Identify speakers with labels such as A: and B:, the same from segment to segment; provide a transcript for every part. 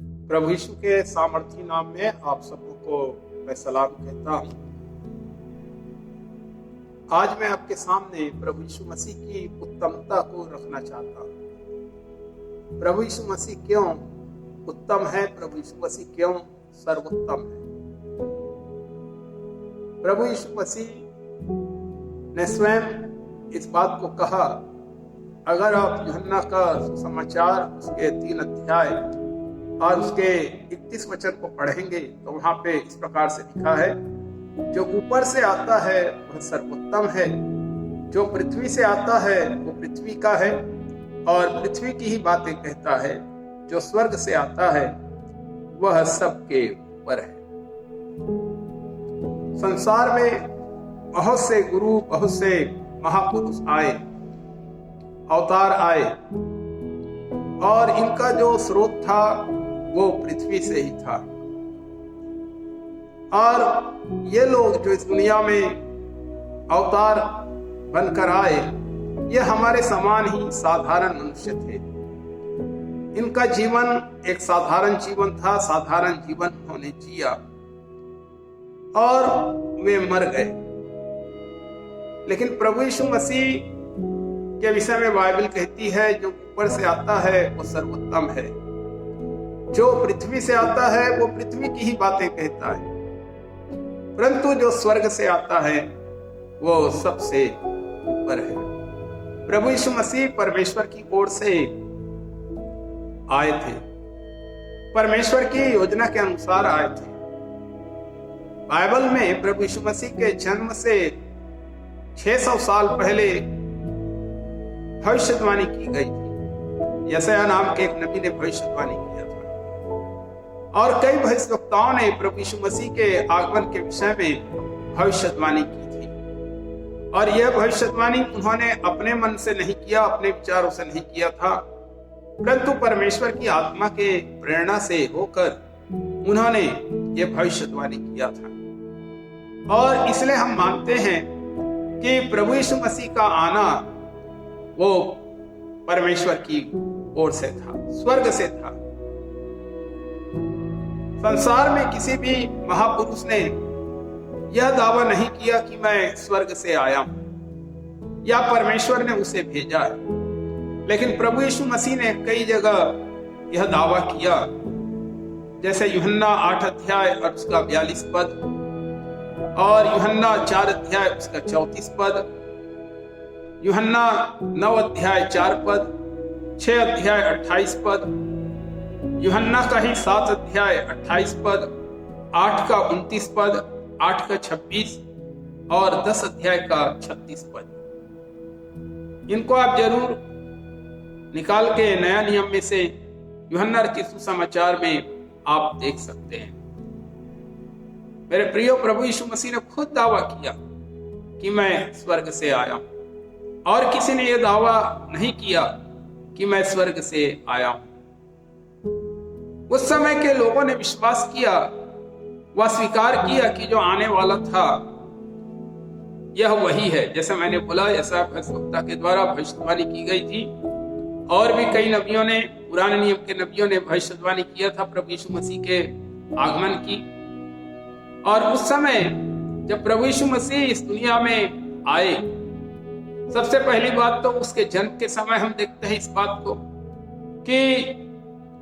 A: प्रभु यीशु के सामर्थी नाम में आप सबको मैं सलाम कहता हूं। आज मैं आपके सामने प्रभु यीशु मसीह की उत्तमता को रखना चाहता हूं। प्रभु यीशु मसीह क्यों उत्तम है, प्रभु यीशु मसीह क्यों सर्वोत्तम है। प्रभु यीशु मसीह ने स्वयं इस बात को कहा। अगर आप यूहन्ना का सुसमाचार उसके 3 अध्याय और उसके 31 वचन को पढ़ेंगे तो वहां पे इस प्रकार से लिखा है, जो ऊपर से आता है वह सर्वोत्तम है, जो पृथ्वी से आता है वो पृथ्वी का है और पृथ्वी की ही बातें कहता है, जो स्वर्ग से आता है वह सबके ऊपर है। संसार में बहुत से गुरु, बहुत से महापुरुष आए, अवतार आए और इनका जो स्रोत था वो पृथ्वी से ही था। और ये लोग जो इस दुनिया में अवतार बनकर आए, ये हमारे समान ही साधारण मनुष्य थे। इनका जीवन एक साधारण जीवन था, साधारण जीवन उन्होंने जिया और वे मर गए। लेकिन प्रभु यीशु मसीह के विषय में बाइबल कहती है, जो ऊपर से आता है वो सर्वोत्तम है, जो पृथ्वी से आता है वो पृथ्वी की ही बातें कहता है, परंतु जो स्वर्ग से आता है वो सबसे ऊपर है। प्रभु यीशु मसीह परमेश्वर की ओर से आए थे, परमेश्वर की योजना के अनुसार आए थे। बाइबल में प्रभु यीशु मसीह के जन्म से 600 साल पहले भविष्यवाणी की गई थी। यशायाह नाम के एक नबी ने भविष्यवाणी किया था और कई भविष्यवक्ताओं ने प्रभु यीशु मसीह के आगमन के विषय में भविष्यवाणी की थी। और यह भविष्यवाणी उन्होंने अपने मन से नहीं किया, अपने विचारों से नहीं किया था, परंतु परमेश्वर की आत्मा के प्रेरणा से होकर उन्होंने यह भविष्यवाणी किया था। और इसलिए हम मानते हैं कि प्रभु यीशु मसीह का आना वो परमेश्वर की ओर से था, स्वर्ग से था। संसार में किसी भी महापुरुष ने यह दावा नहीं किया कि मैं स्वर्ग से आया हूं या परमेश्वर ने उसे भेजा है। लेकिन प्रभु यीशु मसीह ने कई जगह यह दावा किया, जैसे यूहन्ना 8 अध्याय और उसका 42 पद और यूहन्ना 4 अध्याय उसका 34 पद, यूहन्ना 9 अध्याय 4 पद, 6 अध्याय 28 पद, यूहन्ना का ही 7 अध्याय 28 पद, 8 का 29 पद, 8 का 26 और 10 अध्याय का 36 पद। इनको आप जरूर निकाल के नया नियम में से यूहन्ना रचित सुसमाचार में आप देख सकते हैं। मेरे प्रियो, प्रभु यीशु मसीह ने खुद दावा किया कि मैं स्वर्ग से आया हूं और किसी ने यह दावा नहीं किया कि मैं स्वर्ग से आया हूं। उस समय के लोगों ने विश्वास किया, वह स्वीकार किया कि जो आने वाला था यह वही है। जैसे मैंने बोला, ऐसा भविष्यवक्ता के द्वारा भविष्यवाणी की गई थी और भी कई नबियों ने, पुराने नियम के नबियों ने भविष्यवाणी किया था प्रभु यीशु मसीह के आगमन की। और उस समय जब प्रभु यीशु मसीह इस दुनिया में आए, सबसे पहली बात तो उसके जन्म के समय हम देखते हैं इस बात को कि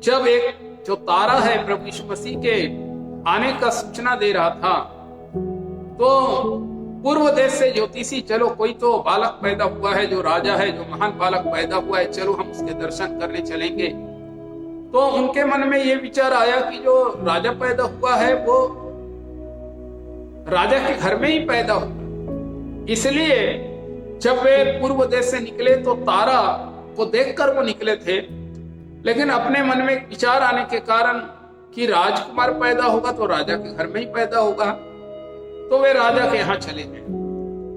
A: जब एक जो तारा है प्रभु यीशु मसीह के आने का सूचना दे रहा था, तो पूर्व देश से ज्योतिषी, चलो कोई तो बालक पैदा हुआ है, जो राजा है, जो महान बालक पैदा हुआ है, चलो हम उसके दर्शन करने चलेंगे। तो उनके मन में यह विचार आया कि जो राजा पैदा हुआ है वो राजा के घर में ही पैदा हुआ। इसलिए जब वे पूर्व देश से निकले तो तारा को देखकर वो निकले थे, लेकिन अपने मन में विचार आने के कारण कि राजकुमार पैदा होगा तो राजा के घर में ही पैदा होगा, तो वे राजा के यहाँ चले गए।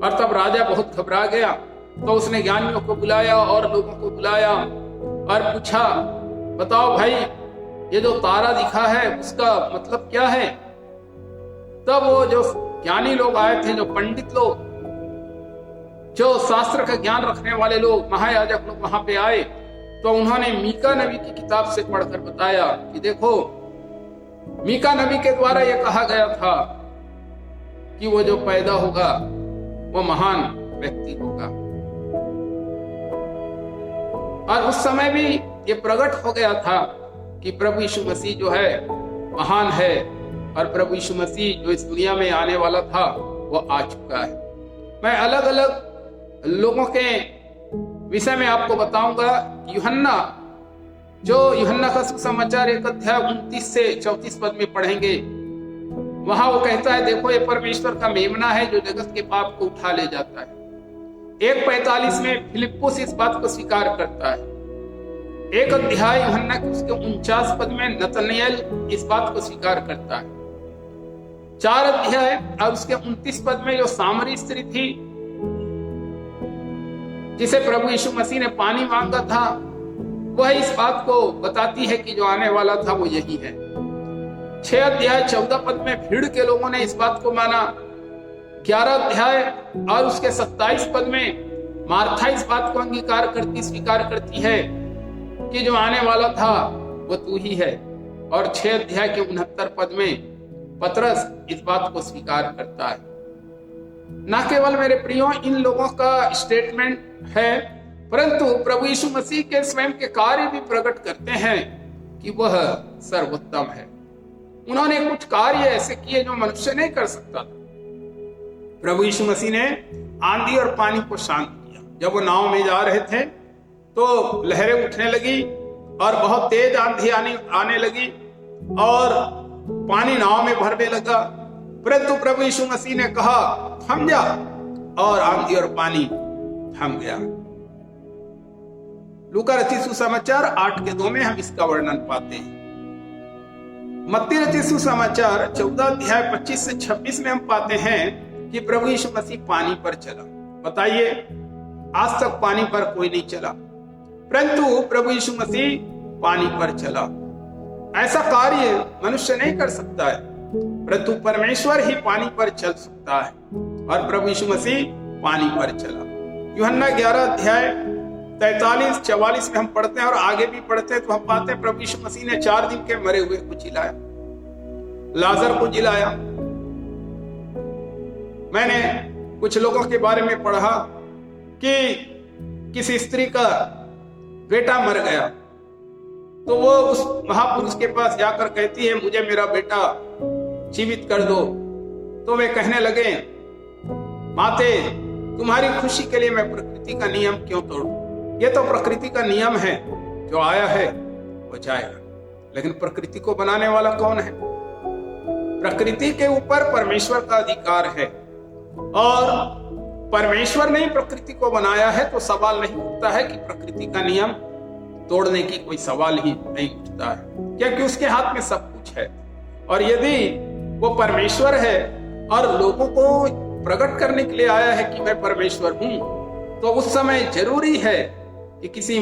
A: और तब राजा बहुत घबरा गया, तो उसने ज्ञानियों को बुलाया और लोगों को बुलाया और पूछा, बताओ भाई, ये जो तारा दिखा है उसका मतलब क्या है। तब वो जो ज्ञानी लोग आए थे, जो पंडित लोग, जो शास्त्र का ज्ञान रखने वाले लोग, महायाजक लोग वहां पे आए तो उन्होंने मीका नबी की किताब से पढ़कर बताया कि देखो, मीका नबी के द्वारा यह कहा गया था कि वो जो पैदा होगा वो महान व्यक्ति होगा। और उस समय भी ये प्रकट हो गया था कि प्रभु यीशु मसीह जो है महान है, और प्रभु यीशु मसीह जो इस दुनिया में आने वाला था वो आ चुका है। मैं अलग अलग लोगों के विषय में आपको बताऊंगा। यूहन्ना का सुसमाचार 1 अध्याय 29 से 34 पद में पढ़ेंगे। वहां वो कहता है, देखो ये परमेश्वर का मेमना है जो जगत के पाप को उठा ले जाता है। 1:45 में फिलिप्पुस इस बात को स्वीकार करता है। 1 अध्याय यूहन्ना के उसके 49 पद में नतनएल इस बात को स्वीकार करता है। 4 अध्याय और उसके 29 पद में जो सामरी स्त्री थी जिसे प्रभु यीशु मसीह ने पानी मांगा था, वह इस बात को बताती है कि जो आने वाला था वो यही है। 6 अध्याय 14 पद में भीड़ के लोगों ने इस बात को माना। 11 अध्याय और उसके 27 पद में मार्था इस बात को स्वीकार करती है कि जो आने वाला था वो तू ही है। और 6 अध्याय के 69 पद में पतरस इस बात को स्वीकार करता है। न केवल मेरे प्रियो इन लोगों का स्टेटमेंट है, परंतु प्रभु यीशु मसीह के स्वयं के कार्य भी प्रकट करते हैं कि वह सर्वोत्तम है। उन्होंने कुछ कार्य ऐसे किए जो मनुष्य नहीं कर सकता था। प्रभु यीशु मसीह ने आंधी और पानी को शांत किया। जब वो नाव में जा रहे थे तो लहरें उठने लगी और बहुत तेज आंधी आने लगी और पानी नाव में भरने लगा, परंतु प्रभु यीशु मसीह ने कहा थम जा, और आंधी और पानी थम गया। लूका रचित सुसमाचार 8:2 में हम इसका वर्णन पाते हैं। मत्ती रचित सुसमाचार 14 अध्याय 25 से 26 में हम पाते हैं कि प्रभु यीशु मसीह पानी पर चला। बताइए, आज तक पानी पर कोई नहीं चला, परंतु प्रभु यीशु मसीह पानी पर चला। ऐसा कार्य मनुष्य नहीं कर सकता है, परंतु परमेश्वर ही पानी पर चल सकता है, और प्रभु यीशु मसीह पानी पर चला। यूहन्ना 11 अध्याय 43-44 में हम पढ़ते हैं और आगे भी पढ़ते हैं तो हम पाते हैं प्रभु यीशु मसीह ने 4 दिन के मरे हुए को जिलाया, लाजर को जिलाया। मैंने कुछ लोगों के बारे में पढ़ा कि किसी स्त्री का बेटा मर गया, तो वो उस महापुरुष के पास जाकर कहती है मुझे मेरा बेटा जीवित कर दो। तो वे कहने लगे, माते तुम्हारी खुशी के लिए मैं प्रकृति का नियम क्यों तोड़ूं? ये तो प्रकृति का नियम है, जो आया है वो जाएगा, लेकिन प्रकृति को बनाने वाला कौन है? प्रकृति के ऊपर परमेश्वर का अधिकार है, और परमेश्वर ने प्रकृति को बनाया है, तो सवाल नहीं उठता है कि प्रकृति का नियम तोड़ने की कोई सवाल ही नहीं उठता है, क्योंकि उसके हाथ में सब कुछ है। और यदि वो परमेश्वर है और लोगों को प्रकट करने के लिए आया है कि मैं परमेश्वर हूं, तो उस समय जरूरी है कि किसी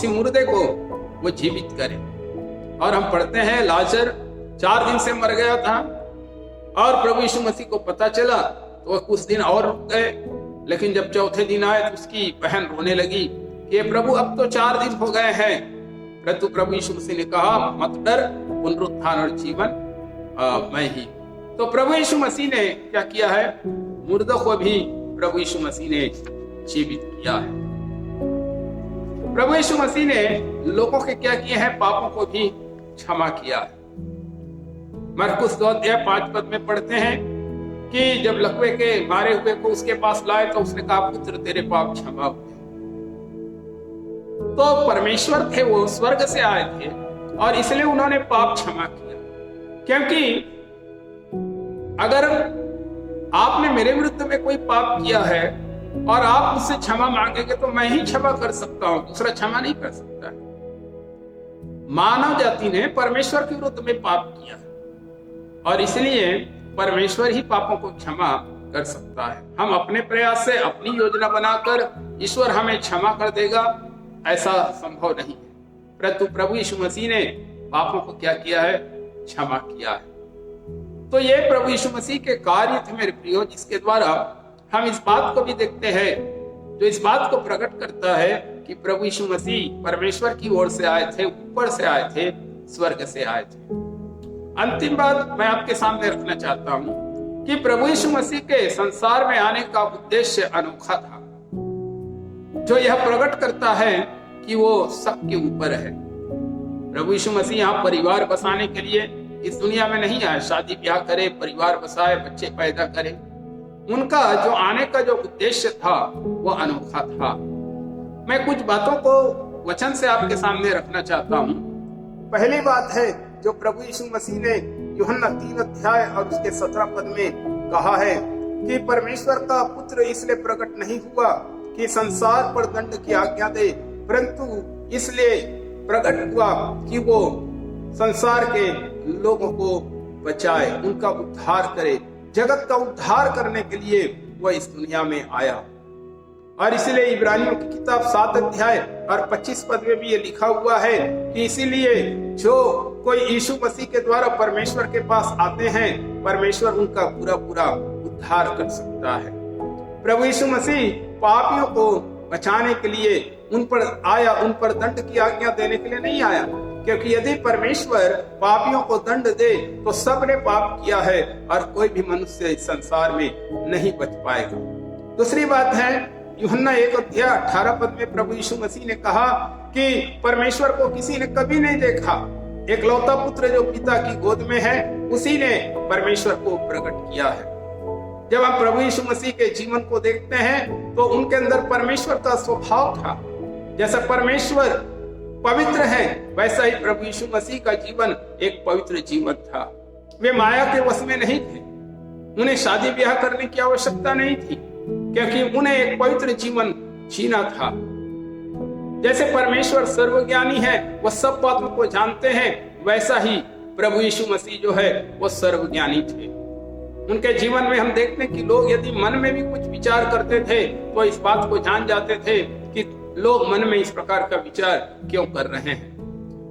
A: मुर्दे को वो जीवित करे। और हम पढ़ते हैं लाजर 4 दिन से मर गया था, और प्रभु यीशु मसीह को पता चला तो वह कुछ दिन और रुक गए, लेकिन जब चौथे दिन आए तो उसकी बहन रोने लगी कि प्रभु अब तो 4 दिन हो गए हैं। परंतु प्रभु यीशु मसीह ने कहा मत डर, पुनरुत्थान और जीवन मैं ही। तो प्रभु यीशु मसीह ने क्या किया है? मुर्दों को भी प्रभु यीशु मसीह ने जीवित किया है। प्रभु यीशु मसीह ने लोगों के क्या किए हैं? पापों को भी क्षमा किया है। मरकुस 2 अध्याय 5 पद में पढ़ते हैं कि जब लकवे के मारे हुए को उसके पास लाए तो उसने कहा पुत्र तेरे पाप क्षमा हुए। तो परमेश्वर थे, वो स्वर्ग से आए थे, और इसलिए उन्होंने पाप क्षमा किया। क्योंकि अगर आपने मेरे विरुद्ध में कोई पाप किया है और आप मुझसे क्षमा मांगेंगे तो मैं ही क्षमा कर सकता हूं, दूसरा क्षमा नहीं कर सकता है। मानव जाति ने परमेश्वर के विरुद्ध में पाप किया और इसलिए परमेश्वर ही पापों को क्षमा कर सकता है। हम अपने प्रयास से अपनी योजना बनाकर ईश्वर हमें क्षमा कर देगा, ऐसा संभव नहीं है। परंतु प्रभु यीशु मसीह ने पापों को क्या किया है? क्षमा किया है। तो ये प्रभु यीशु मसीह के कार्य थे मेरे प्रियो, जिसके द्वारा हम इस बात को भी देखते हैं, जो इस बात को प्रकट करता है कि प्रभु यीशु मसीह परमेश्वर की ओर से आए थे, ऊपर से आए थे, स्वर्ग से आए थे। अंतिम बात मैं आपके सामने रखना चाहता हूं कि प्रभु यीशु मसीह के संसार में आने का उद्देश्य अनोखा था, जो यह प्रकट करता है कि वो सबके ऊपर है। प्रभु यीशु मसीह यहाँ परिवार बसाने के लिए इस दुनिया में नहीं आए, शादी ब्याह करे, परिवार बसाए, बच्चे पैदा करे। उनका जो आने का जो उद्देश्य था वो अनोखा था। मैं कुछ बातों को वचन से आपके सामने रखना चाहता हूँ। पहली बात है जो प्रभु यीशु मसीह ने यूहन्ना 3 अध्याय और उसके 17 पद में कहा है कि परमेश्वर का पुत्र इसलिए प्रकट नहीं हुआ कि संसार पर दंड की आज्ञा दे, परंतु इसलिए प्रकट हुआ कि वो संसार के लोगों को बचाए, उनका उद्धार करे। जगत का उद्धार करने के लिए वह इस दुनिया में आया। और इसलिए इब्रानियों की किताब 7 अध्याय और 25 पद में भी ये लिखा हुआ है कि इसीलिए जो कोई यीशु मसीह के द्वारा परमेश्वर के पास आते हैं, परमेश्वर उनका पूरा पूरा उद्धार कर सकता है। प्रभु यीशु मसीह पापियों को बचाने के लिए उन पर आया, उन पर दंड की आज्ञा देने के लिए नहीं आया, क्योंकि यदि परमेश्वर पापियों को दंड दे तो सबने पाप किया है और कोई भी मनुष्य इस संसार में नहीं बच पाएगा। दूसरी बात है, यूहन्ना 1 अध्याय 18 पद में प्रभु यीशु मसीह ने कहा कि परमेश्वर को किसी ने कभी नहीं देखा, एकलौता पुत्र जो पिता की गोद में है उसी ने परमेश्वर को प्रकट किया है। जब हम प्रभु यीशु मसीह के जीवन को देखते हैं तो उनके अंदर परमेश्वर का स्वभाव था। जैसा परमेश्वर पवित्र है वैसा ही प्रभु यीशु मसीह का जीवन एक पवित्र जीवन था। वे माया के वश में नहीं थे, उन्हें शादी ब्याह करने की आवश्यकता नहीं थी, क्योंकि उन्हें एक पवित्र जीवन जीना था। जैसे परमेश्वर सर्वज्ञानी है, वह सब बातों को जानते हैं, वैसा ही प्रभु यीशु मसीह जो है वो सर्वज्ञानी थे। उनके जीवन में हम देखते हैं कि लोग यदि मन में भी कुछ विचार करते थे तो इस बात को जान जाते थे कि लोग मन में इस प्रकार का विचार क्यों कर रहे हैं।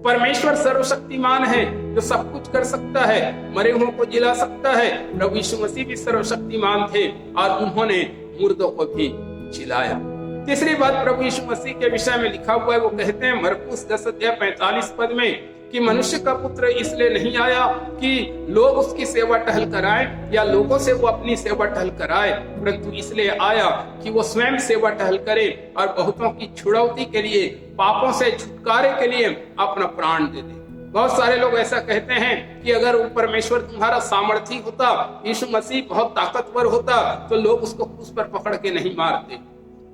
A: परमेश्वर सर्वशक्तिमान है जो सब कुछ कर सकता है, मरे हुओं को जिला सकता है। प्रभु यीशु मसीह भी सर्वशक्तिमान थे और उन्होंने मुर्दों को भी जिलाया। तीसरी बात प्रभु यीशु मसीह के विषय में लिखा हुआ है, वो कहते हैं मरकुस 10 अध्याय 45 पद में कि मनुष्य का पुत्र इसलिए नहीं आया कि लोग उसकी सेवा टहल कराएं या लोगों से वो अपनी सेवा टहल कराए, परंतु इसलिए आया कि वो स्वयं सेवा टहल करे और बहुतों की छुड़ौती के लिए, पापों से छुटकारे के लिए अपना प्राण दे दे। बहुत सारे लोग ऐसा कहते हैं कि अगर वो परमेश्वर तुम्हारा सामर्थी होता, यीशु मसीह बहुत ताकतवर होता तो लोग उसको क्रूस पर पकड़ के नहीं मारते।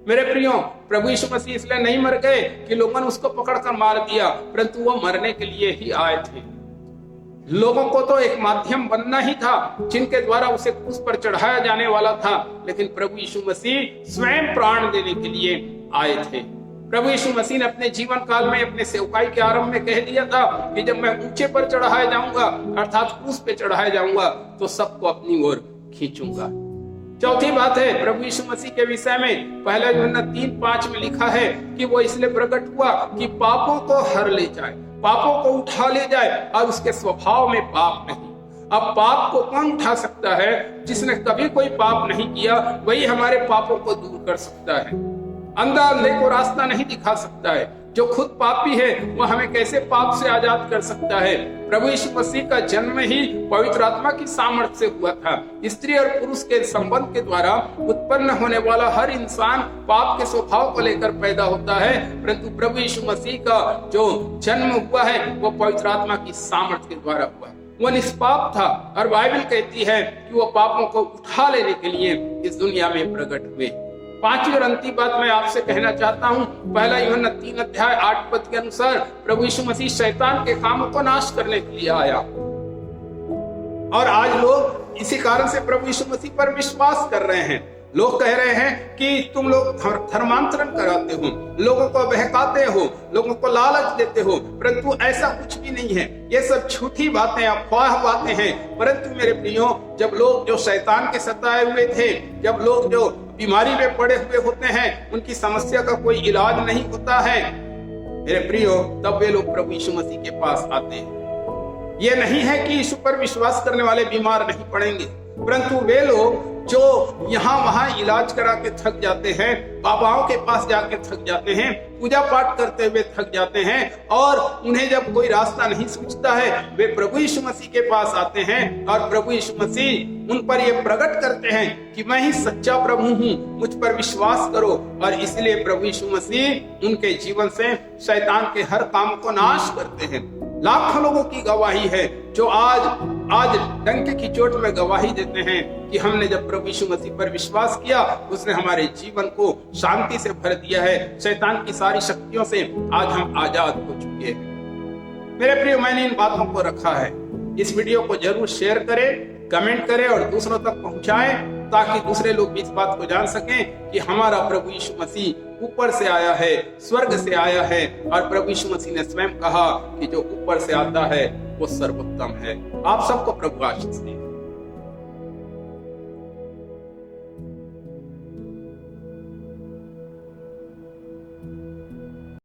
A: मेरे प्रियो, प्रभु यीशु मसीह इसलिए नहीं मर गए कि लोगों ने उसको पकड़कर मार दिया, परंतु वो मरने के लिए ही आए थे। लोगों को तो एक माध्यम बनना ही था जिनके द्वारा उसे क्रूस पर चढ़ाया जाने वाला था, लेकिन प्रभु यीशु मसीह स्वयं प्राण देने के लिए आए थे। प्रभु यीशु मसीह ने अपने जीवन काल में, अपने सेवकाई के आरंभ में कह दिया था कि जब मैं ऊंचे पर चढ़ाया जाऊंगा, अर्थात क्रूस पे चढ़ाया जाऊंगा, तो सबको अपनी ओर खींचूंगा। चौथी बात है प्रभु यीशु मसीह के विषय में, पहला यूहन्ना 3:5 में लिखा है कि वो इसलिए प्रकट हुआ कि पापों को हर ले जाए, पापों को उठा ले जाए, और उसके स्वभाव में पाप नहीं। अब पाप को कौन उठा सकता है? जिसने कभी कोई पाप नहीं किया वही हमारे पापों को दूर कर सकता है। अंधा अंधे को रास्ता नहीं दिखा सकता है। जो खुद पापी है वह हमें कैसे पाप से आजाद कर सकता है? प्रभु यीशु मसीह का जन्म ही पवित्र आत्मा की सामर्थ्य से हुआ था। स्त्री और पुरुष के संबंध के द्वारा उत्पन्न होने वाला हर इंसान पाप के स्वभाव को लेकर पैदा होता है, परंतु प्रभु यीशु मसीह का जो जन्म हुआ है वो पवित्र आत्मा की सामर्थ्य के द्वारा हुआ। वह निष्पाप था और बाइबल कहती है कि वो पापों को उठा लेने के लिए इस दुनिया में प्रकट हुए। पांचवी और अंतिम बात मैं आपसे कहना चाहता हूँ, पहला यूहन्ना 3 अध्याय 8 पद के अनुसार प्रभु यीशु मसीह शैतान के कामों को नाश करने के लिए आया। और आज लोग इसी कारण से प्रभु यीशु मसीह पर विश्वास कर रहे हैं। लोग कह रहे हैं कि तुम लोग धर्मांतरण कराते हो, लोगों को बहकाते हो, लोगों को लालच देते हो, परंतु ऐसा कुछ भी नहीं है। ये सब झूठी बातें, अफवाह बातें हैं। परंतु मेरे प्रियो, जब लोग जो शैतान के सताए हुए थे, जब लोग जो बीमारी में पड़े हुए होते हैं, उनकी समस्या का कोई इलाज नहीं होता है, मेरे प्रियो, तब वे लोग प्रभु यीशु मसीह के पास आते हैं। ये नहीं है कि यीशु पर विश्वास करने वाले बीमार नहीं पड़ेंगे। परंतु वे लोग जो यहाँ वहां इलाज करा के थक जाते हैं, बाबाओं के पास जाके थक जाते हैं, पूजा पाठ करते हुए थक जाते हैं, और उन्हें जब कोई रास्ता नहीं सूझता है, वे प्रभु यीशु मसीह के पास आते हैं और प्रभु यीशु मसीह उन पर यह प्रकट करते हैं कि मैं ही सच्चा प्रभु हूँ, मुझ पर विश्वास करो। और इसलिए प्रभु यीशु मसीह उनके जीवन से शैतान के हर काम को नाश करते हैं। लाखों लोगों की गवाही है जो आज डंके की चोट में गवाही देते हैं कि हमने जब प्रभु यीशु मसीह पर विश्वास किया, उसने हमारे जीवन को शांति से भर दिया है, शैतान की सारी शक्तियों से आज हम आजाद हो चुके हैं। मेरे प्रिय, मैंने इन बातों को रखा है। इस वीडियो को जरूर शेयर करें, कमेंट करें और दूसरों तक पहुंचाएं, ताकि दूसरे लोग भी इस बात को जान सकें कि हमारा प्रभु यीशु मसीह ऊपर से आया है, स्वर्ग से आया है, और प्रभु यीशु मसीह ने स्वयं कहा कि जो ऊपर से आता है वो सर्वोत्तम है। आप सबको प्रभु आशीष दे।